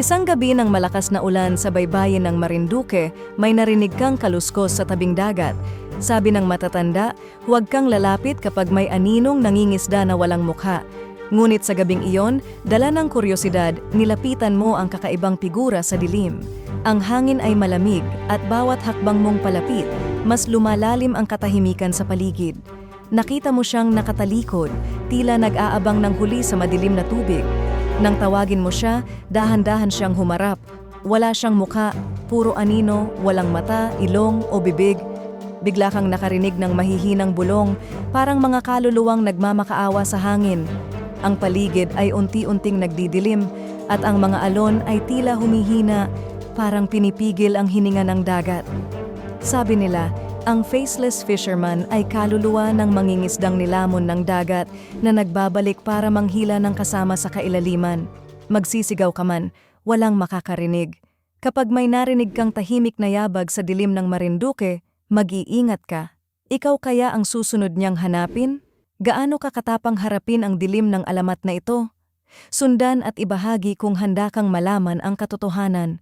Isang gabi ng malakas na ulan sa baybayin ng Marinduque, may narinig kang kaluskos sa tabing dagat. Sabi ng matatanda, huwag kang lalapit kapag may aninong nangingisda na walang mukha. Ngunit sa gabing iyon, dala ng kuryosidad, nilapitan mo ang kakaibang figura sa dilim. Ang hangin ay malamig at bawat hakbang mong palapit, mas lumalalim ang katahimikan sa paligid. Nakita mo siyang nakatalikod, tila nag-aabang ng huli sa madilim na tubig. Nang tawagin mo siya, dahan-dahan siyang humarap. Wala siyang mukha, puro anino, walang mata, ilong o bibig. Bigla kang nakarinig ng mahihinang bulong, parang mga kaluluwang nagmamakaawa sa hangin. Ang paligid ay unti-unting nagdidilim at ang mga alon ay tila humihina, parang pinipigil ang hininga ng dagat. Sabi nila, ang faceless fisherman ay kaluluwa ng mangingisdang nilamon ng dagat na nagbabalik para manghila ng kasama sa kailaliman. Magsisigaw ka man, walang makakarinig. Kapag may narinig kang tahimik na yabag sa dilim ng Marinduque, mag-iingat ka. Ikaw kaya ang susunod niyang hanapin? Gaano ka katapang harapin ang dilim ng alamat na ito? Sundan at ibahagi kung handa kang malaman ang katotohanan.